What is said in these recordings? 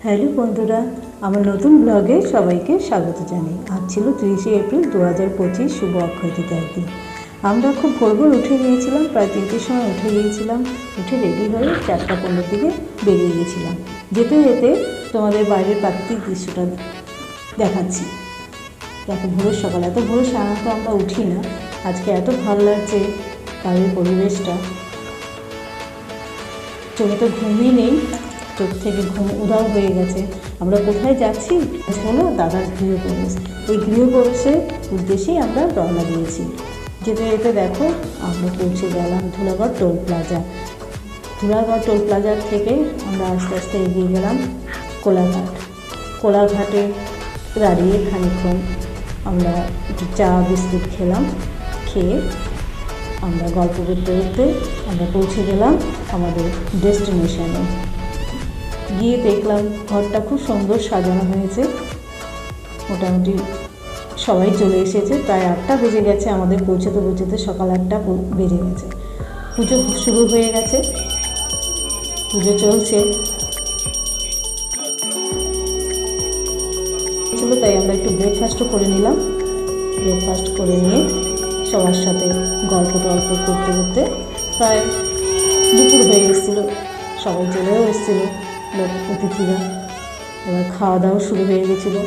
Hello বন্ধুরা, আমার নতুন ব্লগে সবাইকে স্বাগত জানাই। আজ ছিল 30শে এপ্রিল 2025, শুভ অক্ষয় তৃতীয়ার দিন। আমরা খুব ভোর ভোর উঠে গিয়েছিলাম, প্রায় 3টের সময় উঠে গিয়েছিলাম। উঠে রেডি হয়ে 4টা 15 দিকে বেরিয়ে গেছিলাম। যেতে যেতে তোমাদের বাইরের প্রাকৃতিক দৃশ্যটা দেখাচ্ছি। দেখো, ভোরের সকাল, এত ভোরে সাধারণত আমরা উঠি না। আজকে এত ভালো লাগছে বাইরের পরিবেশটা। চোখে তো ঘুমই নেই, চোখ থেকে ঘুম উধাও হয়ে গেছে। আমরা কোথায় যাচ্ছি? হলো দাদার গৃহপ্রবেশ। এই গৃহপ্রবেশের উদ্দেশ্যেই আমরা রওনা দিয়েছি। যেতে যেতে দেখো আমরা পৌঁছে গেলাম Dhulagarh toll plaza. Dhulagarh toll প্লাজার থেকে আমরা আস্তে আস্তে এগিয়ে গেলাম কোলাঘাট। কোলাঘাটে দাঁড়িয়ে খানিকক্ষণ আমরা একটু চা বিস্কুট খেলাম। খেয়ে আমরা গল্প করতে করতে আমরা পৌঁছে গেলাম আমাদের ডেস্টিনেশনে। গিয়ে দেখলাম ঘরটা খুব সুন্দর সাজানো হয়েছে। মোটামুটি সবাই চলে এসেছে, প্রায় 8টা বেজে গেছে। আমাদের পৌঁছতে পৌঁছতে সকাল 8টা বেজে গেছে। পুজো শুরু হয়ে গেছে, পুজো চলছে ছিল, তাই আমরা একটু ব্রেকফাস্টও করে নিলাম। ব্রেকফাস্ট করে নিয়ে সবার সাথে গল্প টল্প করতে করতে প্রায় দুপুর হয়ে এসেছিলো। সবাই চলেও এসেছিলো, লোক অতিথিরা। এবার খাওয়া দাওয়া শুরু হয়ে গেছিলো।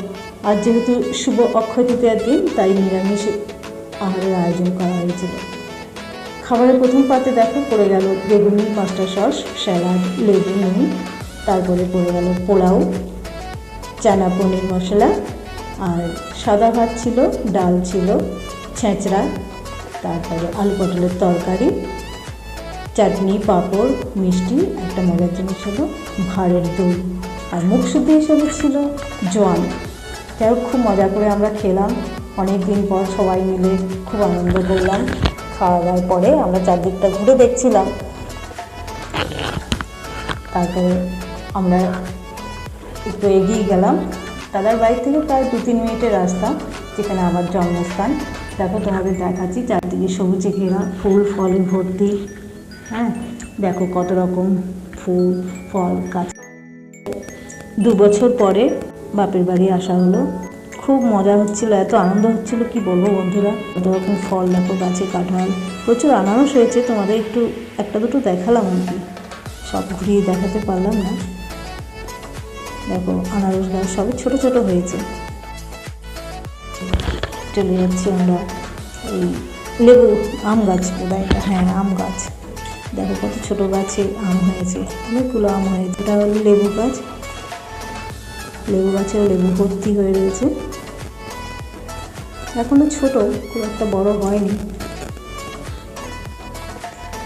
আর যেহেতু শুভ অক্ষয় তৃতীয়ার দিন, তাই নিরামিষ আহারের আয়োজন করা হয়েছিল। খাবারের প্রথম পাতে দেখো পড়ে গেল বেগুনি, পাস্তা সস, স্যালাড, লেবু, নুন। তারপরে পড়ে গেল পোলাও, চানা পনির মশলা, আর সাদা ভাত ছিল, ডাল ছিল, ছেঁচড়া, তারপরে আলু পটলের তরকারি, চাটনি, পাঁপড়, মিষ্টি, একটা মজার জিনিস হলো ভাঁড়ের দই, আর মুখশুদ্ধি হিসেবে ছিল জোয়ান। যাই হোক, খুব মজা করে আমরা খেলাম। অনেক দিন পর সবাই মিলে খুব আনন্দ করলাম। খাওয়া দাওয়ার পরে আমরা চারদিকটা ঘুরে দেখছিলাম। তারপরে আমরা একটু এগিয়ে গেলাম দাদার বাড়ি থেকে প্রায় 2-3 মিনিটের রাস্তা, যেখানে আমার জন্মস্থান। দেখো, তোমাদের দেখাচ্ছি, চারদিকে সবুজে ঘেরা, ফুল ফলে ভর্তি। হ্যাঁ, দেখো কত রকম ফুল ফল গাছ। 2 বছর পরে বাপের বাড়ি আসা হলো। খুব মজা হচ্ছিল, এত আনন্দ হচ্ছিল কি বলবো বন্ধুরা। কত রকম ফল দেখো গাছে, কাঁঠাল, প্রচুর আনারস হয়েছে। তোমাদের একটু একটা দুটো দেখালাম আর কি, সব ঘুরিয়ে দেখাতে পারলাম না। দেখো আনারস গাছ সবই ছোট ছোট হয়েছে। চলে যাচ্ছি আমরা এই লেবু, আম গাছ বোধহয় এটা, হ্যাঁ আম গাছ। দেখো কত ছোট গাছে আম হয়েছে, অনেকগুলো আম হয়েছে। এটা হলো লেবু গাছ। লেবু গাছেও লেবু ভর্তি হয়ে রয়েছে। এখনো ছোট, খুব একটা বড় হয়নি।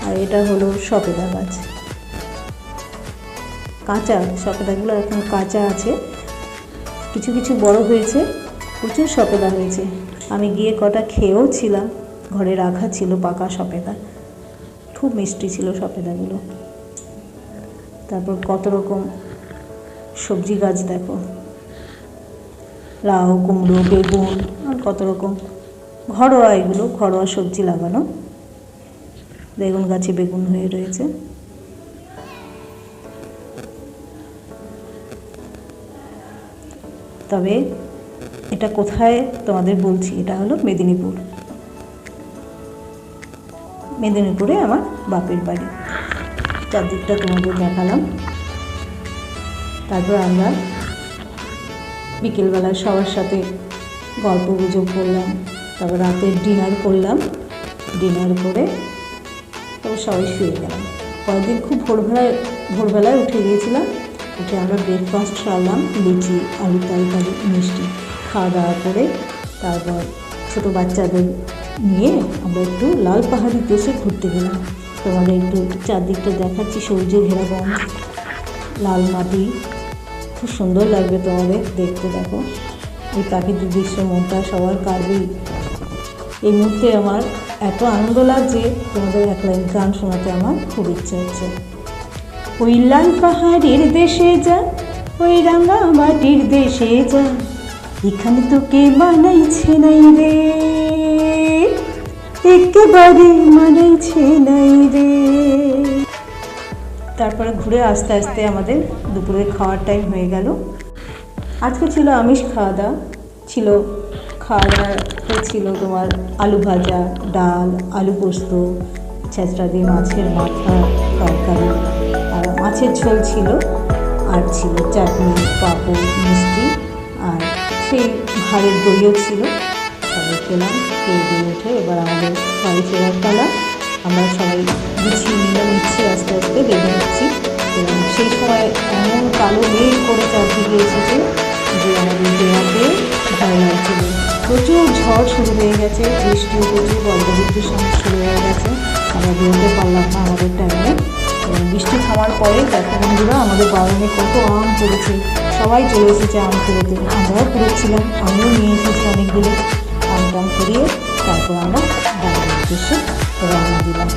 আর এটা হলো সবেদা গাছ, কাঁচা সবেদাগুলো এখন কাঁচা আছে, কিছু কিছু বড় হয়েছে, প্রচুর সবেদা হয়েছে। আমি গিয়ে কটা খেয়েও ছিলাম, ঘরে রাখা ছিল পাকা সবেদা, খুব মিষ্টি ছিল সবেদাগুলো। তারপর কত রকম সবজি গাছ দেখো, লাউ, কুমড়ো, বেগুন, আর কত রকম ঘরোয়া, এগুলো ঘরোয়া সবজি লাগানো। বেগুন গাছে বেগুন হয়ে রয়েছে। তবে এটা কোথায় তোমাদের বলছি, এটা হলো মেদিনীপুর। মেদিনীপুরে আমার বাপের বাড়ি। চারদিকটা তোমাদের দেখালাম। তারপর আমরা বিকেলবেলা সবার সাথে গল্প গুজব করলাম। তারপর রাতে ডিনার করলাম। ডিনার করে তারপর সবাই শুয়ে গেলাম। পরের দিন খুব ভোরবেলায় উঠে গিয়েছিলাম। উঠে আমরা ব্রেকফাস্ট সারলাম, লুচি, আলু তরকারি, মিষ্টি। খাওয়া দাওয়া করে তারপর ছোটো বাচ্চাদের নিয়ে আমরা একটু লাল পাহাড়ি দেশে ঘুরতে গেলাম। তোমাদের একটু চারদিকটা দেখাচ্ছি, সবুজে ঘেরা বন, লাল মাটি, খুব সুন্দর লাগবে তোমাদের দেখতে। দেখো এই প্রাকৃতিক দৃশ্য, মনটা সবার কাটবেই। এই মুহূর্তে আমার এত আনন্দ লাগছে, তোমাদের এক লাইন গান শোনাতে আমার খুব ইচ্ছে হচ্ছে। ওই লাল পাহাড়ের দেশে যা, ওই রাঙা মাটির দেশে যা, এখানে তোকে মানাইছে নাই রে, একেবারে মানাইছে নাই রে। তারপরে ঘুরে আস্তে আস্তে আমাদের দুপুরের খাওয়ার টাইম হয়ে গেল। আজকে ছিল আমিষ খাওয়া দাওয়া, ছিল খাওয়া দাওয়াতে ছিল তোমার আলু ভাজা, ডাল, আলু পোস্ত, ছেঁচড়া দিয়ে মাছের মাথা তরকারি, আর মাছের ঝোল ছিল, আর ছিল চাটনি, পাঁপড়, মিষ্টি, আর সেই ভাঁড়ের দইও ছিল। সবাই খেলাম, খেয়ে দিয়ে উঠে এবার আমাদের বাড়ি ফেরার পালা। আমরা সবাই গুছিয়ে নিচ্ছি, আস্তে আস্তে বেঁধে নিচ্ছি। এবং সেই সময় এমন কালো মেঘ করে চারদিকে এসেছে যে আমাদের বেড়াতে ভয় লাগছিল। প্রচুর ঝড় শুরু হয়ে গেছে, বৃষ্টিও প্রচুর, বজ্রবিদ্যুৎ সঙ্গে শুরু হয়ে গেছে। আমরা বেরোতে পারলাম না আমাদের টাইমে। এবং বৃষ্টি থামার পরে দেখো বন্ধুরা, আমাদের বাগানে কত আম পড়েছে, সবাই চলে এসেছে আম কুড়োতে। আমরাও কুড়োচ্ছিলাম, আমিও নিয়ে এসেছি অনেকগুলো। আম টাম কুড়িয়ে তারপর আমরা বাড়ির উদ্দেশ্যে রওনা দিলাম।